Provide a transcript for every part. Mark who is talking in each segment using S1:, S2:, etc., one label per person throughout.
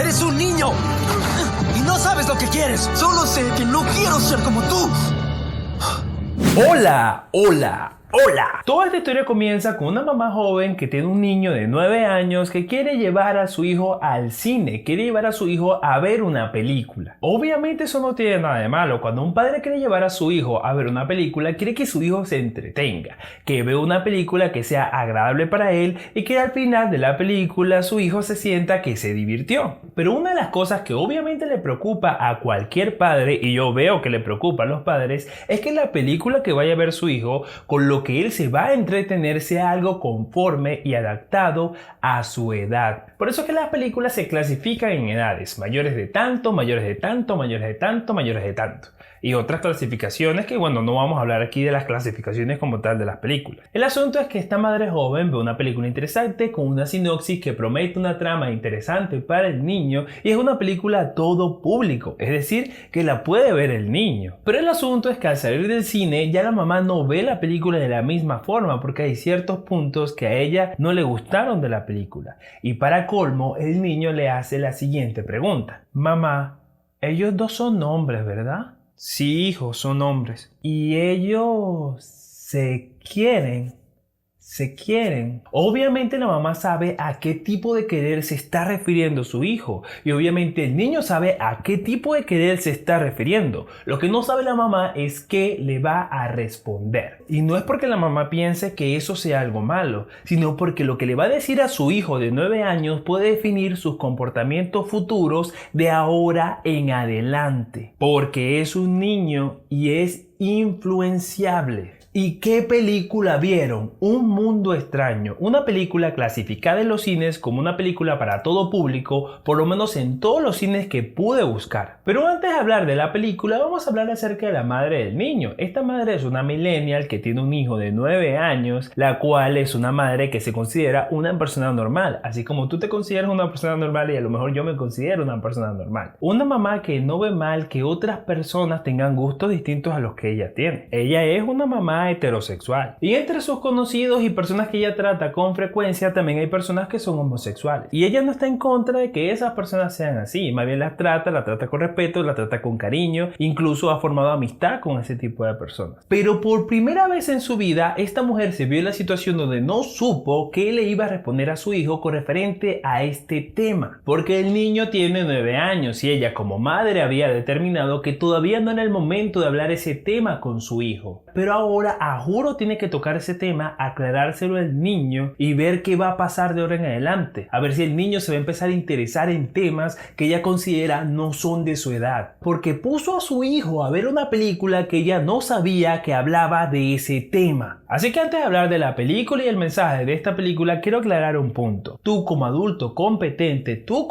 S1: Eres un niño y no sabes lo que quieres. Solo sé que no quiero ser como tú.
S2: Hola. Toda esta historia comienza con una mamá joven que tiene un niño de 9 años que quiere llevar a su hijo al cine, quiere llevar a su hijo a ver una película. Obviamente eso no tiene nada de malo. Cuando un padre quiere llevar a su hijo a ver una película, quiere que su hijo se entretenga, que vea una película que sea agradable para él y que al final de la película su hijo se sienta que se divirtió. Pero una de las cosas que obviamente le preocupa a cualquier padre, y yo veo que le preocupa a los padres, es que la película que vaya a ver su hijo, con lo que él se va a entretener, sea algo conforme y adaptado a su edad. Por eso es que las películas se clasifican en edades: mayores de tanto, mayores de tanto, mayores de tanto, mayores de tanto. Y otras clasificaciones que, bueno, no vamos a hablar aquí de las clasificaciones como tal de las películas. El asunto es que esta madre joven ve una película interesante con una sinopsis que promete una trama interesante para el niño y es una película a todo público, es decir, que la puede ver el niño. Pero el asunto es que al salir del cine ya la mamá no ve la película de la misma forma porque hay ciertos puntos que a ella no le gustaron de la película. Y para colmo, el niño le hace la siguiente pregunta: mamá, ellos dos son hombres, ¿verdad? Sí, hijo, son hombres. ¿Y ellos se quieren? ¿Se quieren? Obviamente la mamá sabe a qué tipo de querer se está refiriendo su hijo. Y obviamente el niño sabe a qué tipo de querer se está refiriendo. Lo que no sabe la mamá es qué le va a responder. Y no es porque la mamá piense que eso sea algo malo, sino porque lo que le va a decir a su hijo de 9 años puede definir sus comportamientos futuros de ahora en adelante. Porque es un niño y es influenciable. ¿Y qué película vieron? Un mundo extraño, una película clasificada en los cines como una película para todo público, por lo menos en todos los cines que pude buscar. Pero antes de hablar de la película, vamos a hablar acerca de la madre del niño. Esta madre es una millennial que tiene un hijo de 9 años, la cual es una madre que se considera una persona normal, así como tú te consideras una persona normal y a lo mejor yo me considero una persona normal. Una mamá que no ve mal que otras personas tengan gustos distintos a los que ella tiene. Ella es una mamá heterosexual y entre sus conocidos y personas que ella trata con frecuencia también hay personas que son homosexuales y ella no está en contra de que esas personas sean así, más bien la trata con respeto, la trata con cariño, incluso ha formado amistad con ese tipo de personas. Pero por primera vez en su vida esta mujer se vio en la situación donde no supo qué le iba a responder a su hijo con referente a este tema, porque el niño tiene 9 años y ella como madre había determinado que todavía no era el momento de hablar ese tema con su hijo, pero ahora a juro tiene que tocar ese tema, aclarárselo al niño y ver qué va a pasar de ahora en adelante. A ver si el niño se va a empezar a interesar en temas que ella considera no son de su edad. Porque puso a su hijo a ver una película que ella no sabía que hablaba de ese tema. Así que antes de hablar de la película y el mensaje de esta película, quiero aclarar un punto. Tú como adulto competente, tú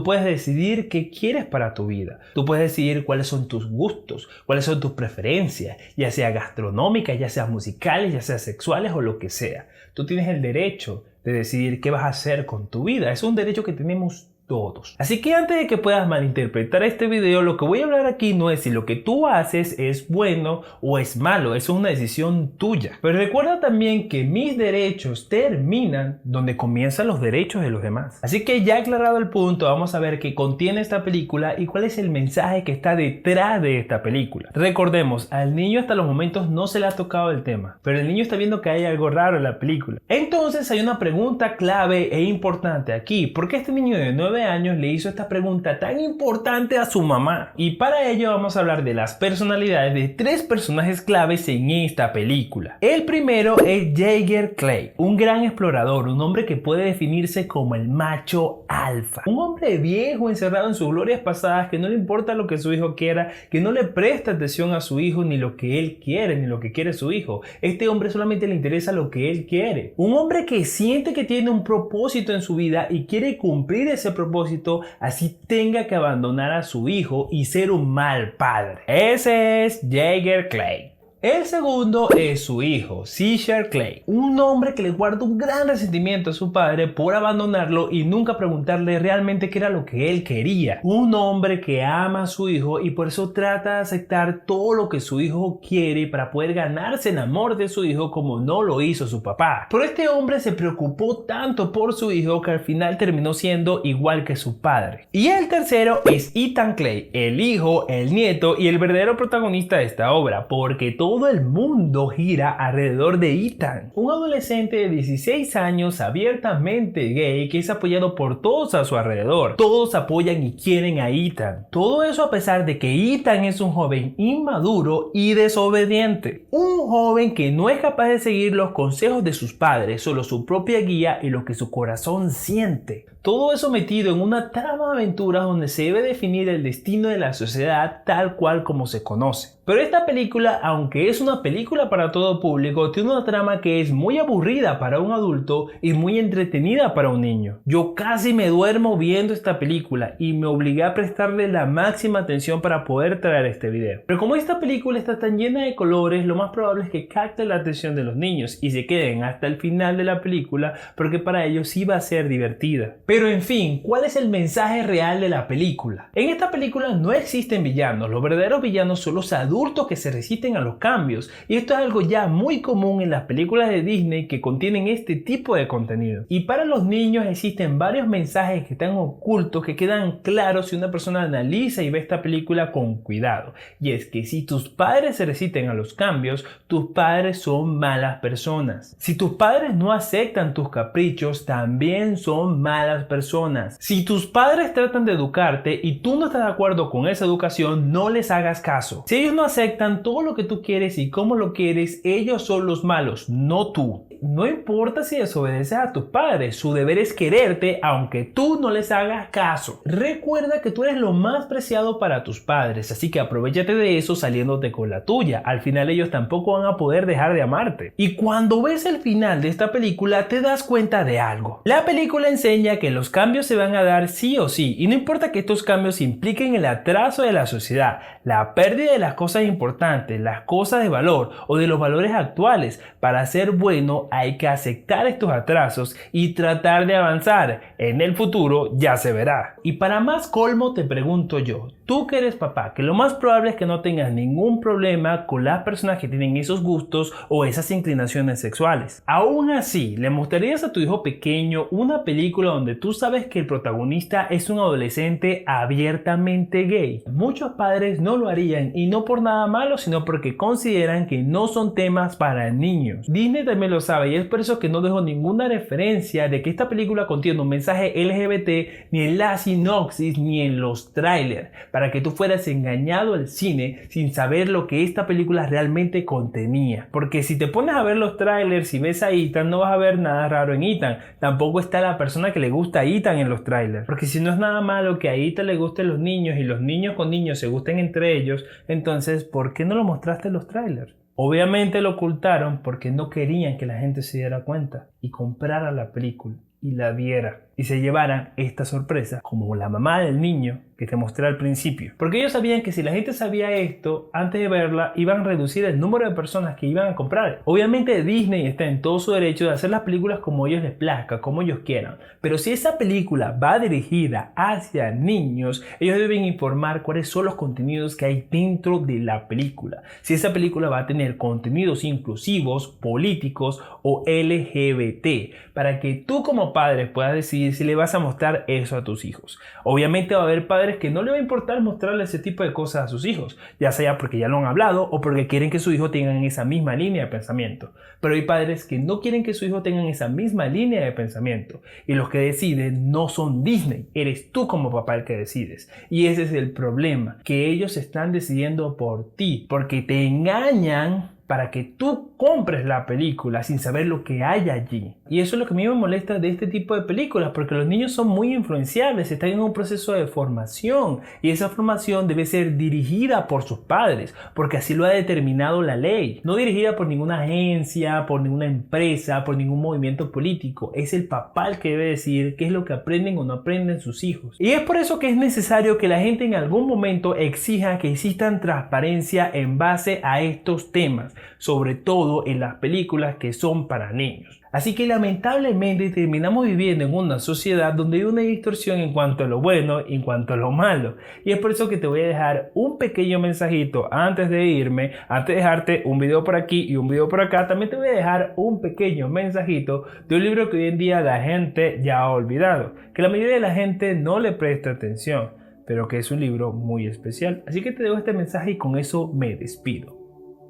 S2: puedes decidir qué quieres para tu vida. Tú puedes decidir cuáles son tus gustos, cuáles son tus preferencias, ya sea gastronómicas, ya sea musicales, ya sea sexuales o lo que sea. Tú tienes el derecho de decidir qué vas a hacer con tu vida. Es un derecho que tenemos todos. Así que antes de que puedas malinterpretar este video, lo que voy a hablar aquí no es si lo que tú haces es bueno o es malo, eso es una decisión tuya. Pero recuerda también que mis derechos terminan donde comienzan los derechos de los demás. Así que ya aclarado el punto, vamos a ver qué contiene esta película y cuál es el mensaje que está detrás de esta película. Recordemos, al niño hasta los momentos no se le ha tocado el tema, pero el niño está viendo que hay algo raro en la película. Entonces hay una pregunta clave e importante aquí. ¿Por qué este niño de 9 años le hizo esta pregunta tan importante a su mamá? Y para ello vamos a hablar de las personalidades de 3 personajes claves en esta película. El primero es Jaeger Clay, un gran explorador, un hombre que puede definirse como el macho alfa, un hombre viejo encerrado en sus glorias pasadas que no le importa lo que su hijo quiera, que no le presta atención a su hijo ni lo que él quiere ni lo que quiere su hijo. Este hombre solamente le interesa lo que él quiere, un hombre que siente que tiene un propósito en su vida y quiere cumplir ese propósito, así tenga que abandonar a su hijo y ser un mal padre. Ese es Jaeger Clay. El segundo es su hijo, Caesar Clay, un hombre que le guarda un gran resentimiento a su padre por abandonarlo y nunca preguntarle realmente qué era lo que él quería. Un hombre que ama a su hijo y por eso trata de aceptar todo lo que su hijo quiere para poder ganarse el amor de su hijo como no lo hizo su papá. Pero este hombre se preocupó tanto por su hijo que al final terminó siendo igual que su padre. Y el tercero es Ethan Clay, el hijo, el nieto y el verdadero protagonista de esta obra, porque todo el mundo gira alrededor de Ethan, un adolescente de 16 años abiertamente gay que es apoyado por todos a su alrededor. Todos apoyan y quieren a Ethan. Todo eso a pesar de que Ethan es un joven inmaduro y desobediente. Un joven que no es capaz de seguir los consejos de sus padres, solo su propia guía y lo que su corazón siente. Todo eso metido en una trama de aventuras donde se debe definir el destino de la sociedad tal cual como se conoce. Pero esta película, aunque es una película para todo público, tiene una trama que es muy aburrida para un adulto y muy entretenida para un niño. Yo casi me duermo viendo esta película y me obligué a prestarle la máxima atención para poder traer este video. Pero como esta película está tan llena de colores, lo más probable es que capte la atención de los niños y se queden hasta el final de la película porque para ellos sí va a ser divertida. Pero en fin, ¿cuál es el mensaje real de la película? En esta película no existen villanos, los verdaderos villanos son los adultos que se resisten a los cambios, y esto es algo ya muy común en las películas de Disney que contienen este tipo de contenido. Y para los niños existen varios mensajes que están ocultos que quedan claros si una persona analiza y ve esta película con cuidado. Y es que si tus padres se resisten a los cambios, tus padres son malas personas. Si tus padres no aceptan tus caprichos, también son malas personas. Si tus padres tratan de educarte y tú no estás de acuerdo con esa educación, no les hagas caso. Si ellos no aceptan todo lo que tú quieres y cómo lo quieres, ellos son los malos, no tú. No importa si desobedeces a tus padres, su deber es quererte aunque tú no les hagas caso. Recuerda que tú eres lo más preciado para tus padres, así que aprovéchate de eso saliéndote con la tuya. Al final ellos tampoco van a poder dejar de amarte. Y cuando ves el final de esta película te das cuenta de algo. La película enseña que los cambios se van a dar sí o sí, y no importa que estos cambios impliquen el atraso de la sociedad, la pérdida de las cosas importantes, las cosas de valor o de los valores actuales. Para ser bueno hay que aceptar estos atrasos y tratar de avanzar. En el futuro ya se verá. Y para más colmo te pregunto yo, tú que eres papá, que lo más probable es que no tengas ningún problema con las personas que tienen esos gustos o esas inclinaciones sexuales. Aún así, ¿le mostrarías a tu hijo pequeño una película donde tú sabes que el protagonista es un adolescente abiertamente gay? Muchos padres no lo harían, y no por nada malo, sino porque consideran que no son temas para niños. Disney también lo sabe, y es por eso que no dejó ninguna referencia de que esta película contiene un mensaje LGBT ni en la sinopsis ni en los trailers, para que tú fueras engañado al cine sin saber lo que esta película realmente contenía. Porque si te pones a ver los trailers y ves a Ethan, no vas a ver nada raro en Ethan. Tampoco está la persona que le gusta a Ethan en los trailers. Porque si no es nada malo que a Ethan le gusten los niños y los niños con niños se gusten entre ellos, entonces ¿por qué no lo mostraste en los trailers? Obviamente lo ocultaron porque no querían que la gente se diera cuenta y comprara la película y la viera y se llevaran esta sorpresa como la mamá del niño que te mostré al principio. Porque ellos sabían que si la gente sabía esto antes de verla, iban a reducir el número de personas que iban a comprar. Obviamente Disney está en todo su derecho de hacer las películas como ellos les plazca, como ellos quieran. Pero si esa película va dirigida hacia niños, ellos deben informar cuáles son los contenidos que hay dentro de la película. Si esa película va a tener contenidos inclusivos, políticos o LGBT, para que tú como padre puedas decidir si le vas a mostrar eso a tus hijos. Obviamente va a haber padres que no le va a importar mostrarle ese tipo de cosas a sus hijos, ya sea porque ya lo han hablado o porque quieren que su hijo tenga esa misma línea de pensamiento. Pero hay padres que no quieren que su hijo tenga esa misma línea de pensamiento, y los que deciden no son Disney, eres tú como papá el que decides. Y ese es el problema, que ellos están decidiendo por ti, porque te engañan para que tú compres la película sin saber lo que hay allí. Y eso es lo que a mí me molesta de este tipo de películas, porque los niños son muy influenciables, están en un proceso de formación y esa formación debe ser dirigida por sus padres, porque así lo ha determinado la ley. No dirigida por ninguna agencia, por ninguna empresa, por ningún movimiento político. Es el papá el que debe decir qué es lo que aprenden o no aprenden sus hijos. Y es por eso que es necesario que la gente en algún momento exija que existan transparencia en base a estos temas, sobre todo en las películas que son para niños. Así que lamentablemente terminamos viviendo en una sociedad donde hay una distorsión en cuanto a lo bueno y en cuanto a lo malo. Y es por eso que te voy a dejar un pequeño mensajito antes de irme, antes de dejarte un video por aquí y un video por acá. También te voy a dejar un pequeño mensajito de un libro que hoy en día la gente ya ha olvidado, que la mayoría de la gente no le presta atención, pero que es un libro muy especial. Así que te dejo este mensaje y con eso me despido.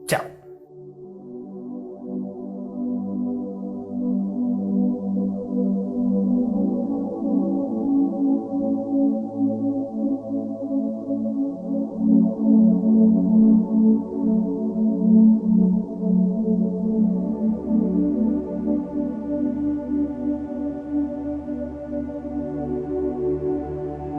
S2: Chao.